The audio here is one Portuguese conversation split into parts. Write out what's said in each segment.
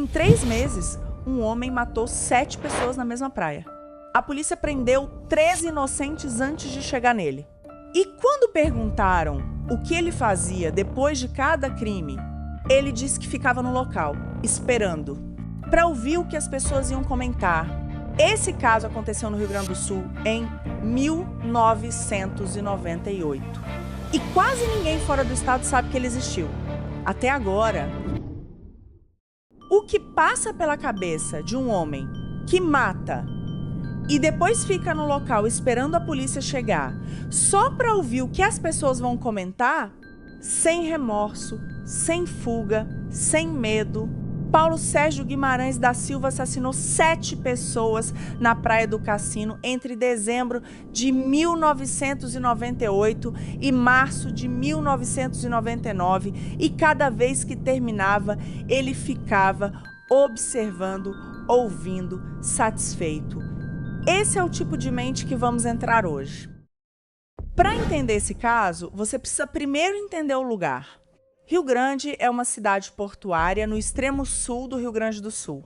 Em 3 meses, um homem matou 7 pessoas na mesma praia. A polícia prendeu 13 inocentes antes de chegar nele. E quando perguntaram o que ele fazia depois de cada crime, ele disse que ficava no local, esperando, para ouvir o que as pessoas iam comentar. Esse caso aconteceu no Rio Grande do Sul em 1998. E quase ninguém fora do estado sabe que ele existiu. Até agora. O que passa pela cabeça de um homem que mata e depois fica no local esperando a polícia chegar, só para ouvir o que as pessoas vão comentar, sem remorso, sem fuga, sem medo, Paulo Sérgio Guimarães da Silva assassinou 7 pessoas na Praia do Cassino entre dezembro de 1998 e março de 1999, e cada vez que terminava, ele ficava observando, ouvindo, satisfeito. Esse é o tipo de mente que vamos entrar hoje. Para entender esse caso, você precisa primeiro entender o lugar. Rio Grande é uma cidade portuária no extremo sul do Rio Grande do Sul.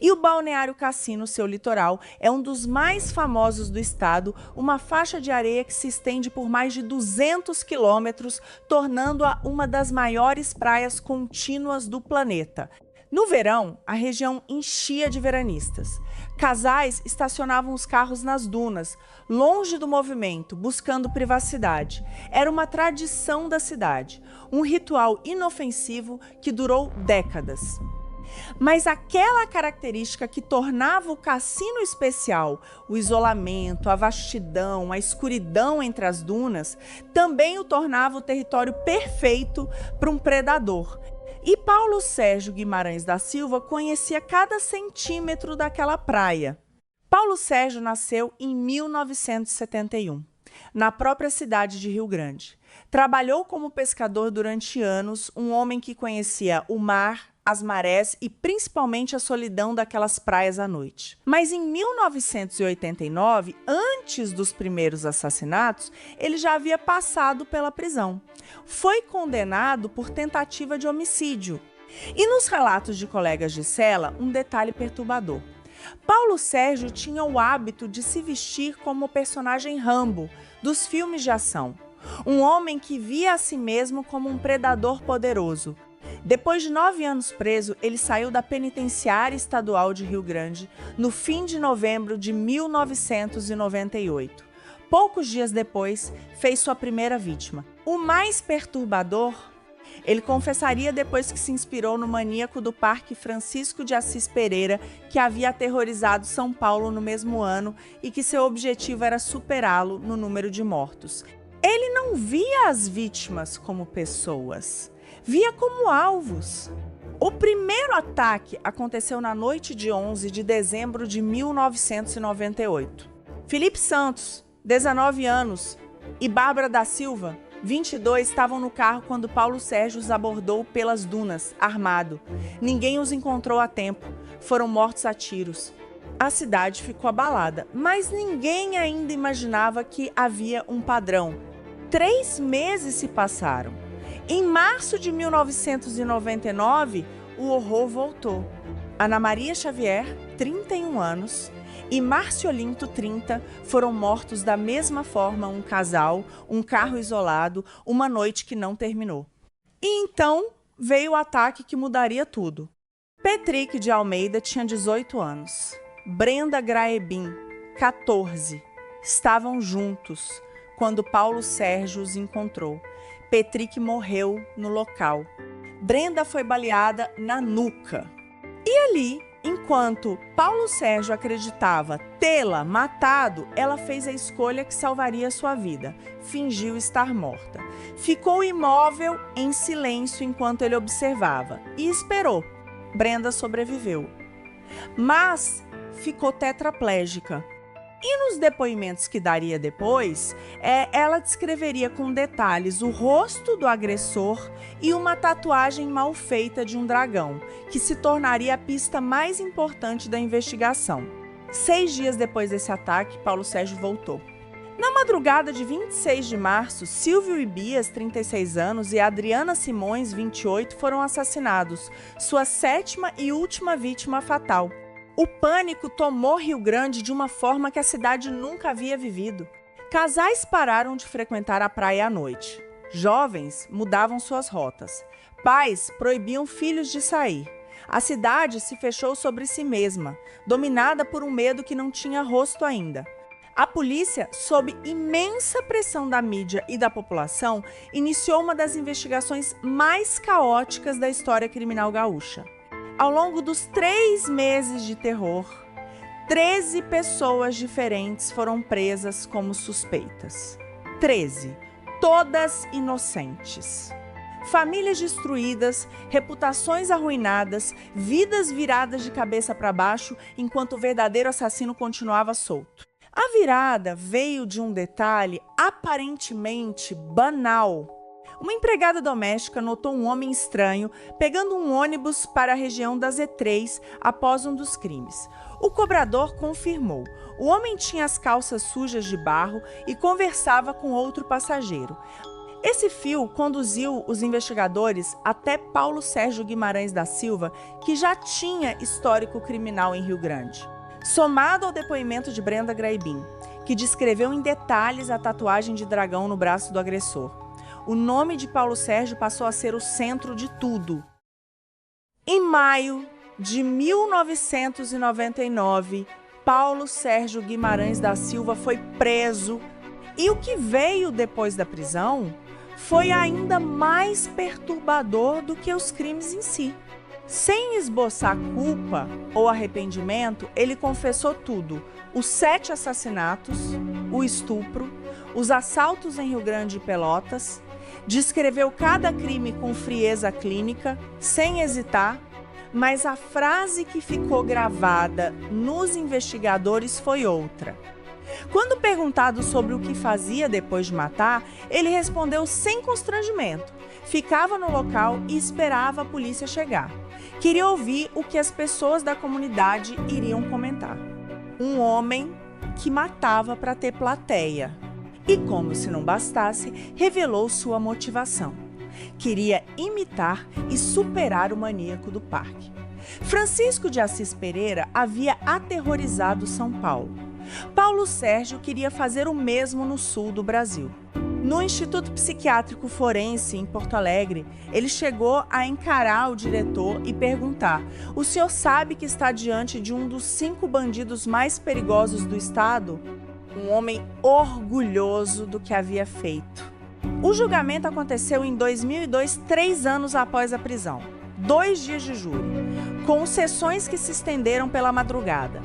E o Balneário Cassino, seu litoral, é um dos mais famosos do estado, uma faixa de areia que se estende por mais de 200 quilômetros, tornando-a uma das maiores praias contínuas do planeta. No verão, a região enchia de veranistas. Casais estacionavam os carros nas dunas, longe do movimento, buscando privacidade. Era uma tradição da cidade, um ritual inofensivo que durou décadas. Mas aquela característica que tornava o cassino especial, o isolamento, a vastidão, a escuridão entre as dunas, também o tornava o território perfeito para um predador. E Paulo Sérgio Guimarães da Silva conhecia cada centímetro daquela praia. Paulo Sérgio nasceu em 1971, na própria cidade de Rio Grande. Trabalhou como pescador durante anos, um homem que conhecia o mar, as marés e principalmente a solidão daquelas praias à noite. Mas em 1989, antes dos primeiros assassinatos, ele já havia passado pela prisão. Foi condenado por tentativa de homicídio. E nos relatos de colegas de cela, um detalhe perturbador. Paulo Sérgio tinha o hábito de se vestir como o personagem Rambo dos filmes de ação. Um homem que via a si mesmo como um predador poderoso. Depois de 9 anos preso, ele saiu da Penitenciária Estadual de Rio Grande no fim de novembro de 1998. Poucos dias depois, fez sua primeira vítima. O mais perturbador, ele confessaria depois que se inspirou no maníaco do Parque Francisco de Assis Pereira, que havia aterrorizado São Paulo no mesmo ano e que seu objetivo era superá-lo no número de mortos. Ele não via as vítimas como pessoas, via como alvos. O primeiro ataque aconteceu na noite de 11 de dezembro de 1998. Felipe Santos, 19 anos, e Bárbara da Silva, 22, estavam no carro quando Paulo Sérgio os abordou pelas dunas, armado. Ninguém os encontrou a tempo. Foram mortos a tiros. A cidade ficou abalada, mas ninguém ainda imaginava que havia um padrão. 3 meses se passaram. Em março de 1999, o horror voltou. Ana Maria Xavier, 31 anos, e Márcio Olinto, 30, foram mortos da mesma forma, um casal, um carro isolado, uma noite que não terminou. E então veio o ataque que mudaria tudo. Petrique de Almeida tinha 18 anos. Brenda Graebin, 14. Estavam juntos quando Paulo Sérgio os encontrou. Petrique morreu no local. Brenda foi baleada na nuca. E ali, enquanto Paulo Sérgio acreditava tê-la matado, ela fez a escolha que salvaria sua vida. Fingiu estar morta. Ficou imóvel, em silêncio, enquanto ele observava. E esperou. Brenda sobreviveu. Mas ficou tetraplégica. E nos depoimentos que daria depois, ela descreveria com detalhes o rosto do agressor e uma tatuagem mal feita de um dragão, que se tornaria a pista mais importante da investigação. 6 dias depois desse ataque, Paulo Sérgio voltou. Na madrugada de 26 de março, Silvio Ibias, 36 anos, e Adriana Simões, 28, foram assassinados, sua 7ª e última vítima fatal. O pânico tomou Rio Grande de uma forma que a cidade nunca havia vivido. Casais pararam de frequentar a praia à noite. Jovens mudavam suas rotas. Pais proibiam filhos de sair. A cidade se fechou sobre si mesma, dominada por um medo que não tinha rosto ainda. A polícia, sob imensa pressão da mídia e da população, iniciou uma das investigações mais caóticas da história criminal gaúcha. Ao longo dos 3 meses de terror, 13 pessoas diferentes foram presas como suspeitas. 13, todas inocentes. Famílias destruídas, reputações arruinadas, vidas viradas de cabeça para baixo, enquanto o verdadeiro assassino continuava solto. A virada veio de um detalhe aparentemente banal. Uma empregada doméstica notou um homem estranho pegando um ônibus para a região da Z3 após um dos crimes. O cobrador confirmou. O homem tinha as calças sujas de barro e conversava com outro passageiro. Esse fio conduziu os investigadores até Paulo Sérgio Guimarães da Silva, que já tinha histórico criminal em Rio Grande. Somado ao depoimento de Brenda Graibin, que descreveu em detalhes a tatuagem de dragão no braço do agressor, o nome de Paulo Sérgio passou a ser o centro de tudo. Em maio de 1999, Paulo Sérgio Guimarães da Silva foi preso, e o que veio depois da prisão foi ainda mais perturbador do que os crimes em si. Sem esboçar culpa ou arrependimento, ele confessou tudo: os 7 assassinatos, o estupro, os assaltos em Rio Grande e Pelotas, descreveu cada crime com frieza clínica, sem hesitar, mas a frase que ficou gravada nos investigadores foi outra. Quando perguntado sobre o que fazia depois de matar, ele respondeu sem constrangimento. Ficava no local e esperava a polícia chegar. Queria ouvir o que as pessoas da comunidade iriam comentar. Um homem que matava para ter plateia. E como se não bastasse, revelou sua motivação. Queria imitar e superar o maníaco do parque. Francisco de Assis Pereira havia aterrorizado São Paulo. Paulo Sérgio queria fazer o mesmo no sul do Brasil. No Instituto Psiquiátrico Forense, em Porto Alegre, ele chegou a encarar o diretor e perguntar: "O senhor sabe que está diante de um dos 5 bandidos mais perigosos do estado?" Um homem orgulhoso do que havia feito. O julgamento aconteceu em 2002, 3 anos após a prisão. 2 dias de júri, com sessões que se estenderam pela madrugada.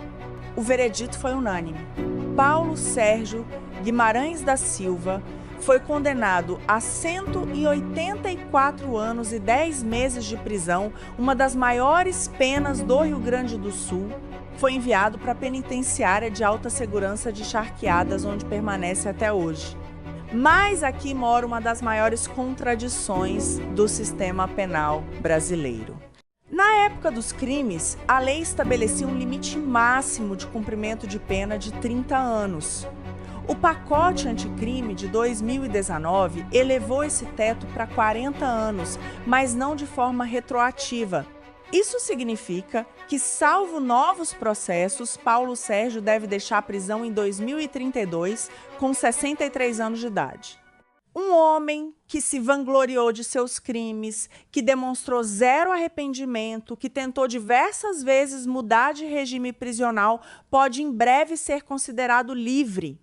O veredito foi unânime. Paulo Sérgio Guimarães da Silva foi condenado a 184 anos e 10 meses de prisão, uma das maiores penas do Rio Grande do Sul. Foi enviado para a penitenciária de alta segurança de Charqueadas, onde permanece até hoje. Mas aqui mora uma das maiores contradições do sistema penal brasileiro. Na época dos crimes, a lei estabelecia um limite máximo de cumprimento de pena de 30 anos. O pacote anticrime de 2019 elevou esse teto para 40 anos, mas não de forma retroativa. Isso significa que, salvo novos processos, Paulo Sérgio deve deixar a prisão em 2032, com 63 anos de idade. Um homem que se vangloriou de seus crimes, que demonstrou zero arrependimento, que tentou diversas vezes mudar de regime prisional, pode em breve ser considerado livre.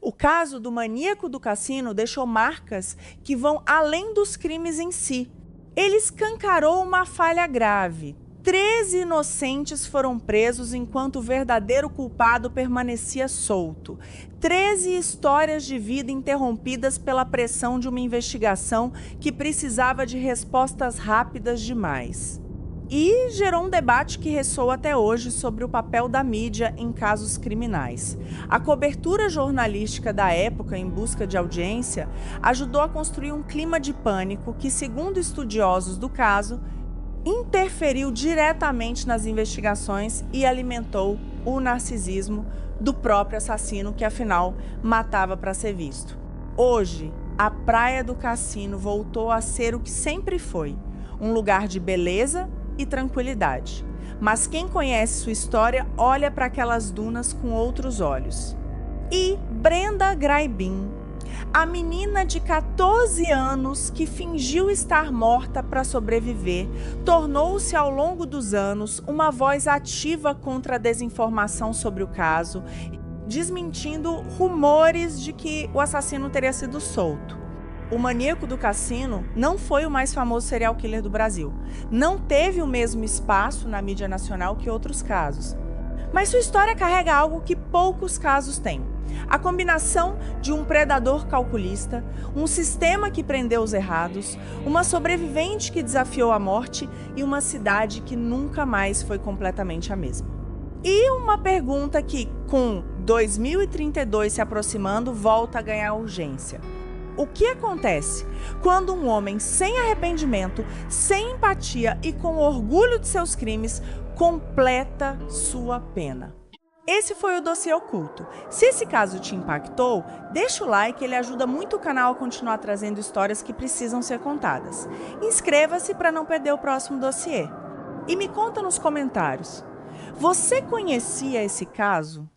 O caso do maníaco do cassino deixou marcas que vão além dos crimes em si. Ele escancarou uma falha grave. 13 inocentes foram presos enquanto o verdadeiro culpado permanecia solto. 13 histórias de vida interrompidas pela pressão de uma investigação que precisava de respostas rápidas demais. E gerou um debate que ressoa até hoje sobre o papel da mídia em casos criminais. A cobertura jornalística da época em busca de audiência ajudou a construir um clima de pânico que, segundo estudiosos do caso, interferiu diretamente nas investigações e alimentou o narcisismo do próprio assassino que, afinal, matava para ser visto. Hoje, a Praia do Cassino voltou a ser o que sempre foi, um lugar de beleza e tranquilidade. Mas quem conhece sua história olha para aquelas dunas com outros olhos. E Brenda Graibin, a menina de 14 anos que fingiu estar morta para sobreviver, tornou-se ao longo dos anos uma voz ativa contra a desinformação sobre o caso, desmentindo rumores de que o assassino teria sido solto. O maníaco do cassino não foi o mais famoso serial killer do Brasil. Não teve o mesmo espaço na mídia nacional que outros casos. Mas sua história carrega algo que poucos casos têm. A combinação de um predador calculista, um sistema que prendeu os errados, uma sobrevivente que desafiou a morte e uma cidade que nunca mais foi completamente a mesma. E uma pergunta que, com 2032 se aproximando, volta a ganhar urgência. O que acontece quando um homem sem arrependimento, sem empatia e com orgulho de seus crimes completa sua pena? Esse foi o Dossiê Oculto. Se esse caso te impactou, deixa o like, ele ajuda muito o canal a continuar trazendo histórias que precisam ser contadas. Inscreva-se para não perder o próximo dossiê. E me conta nos comentários, você conhecia esse caso?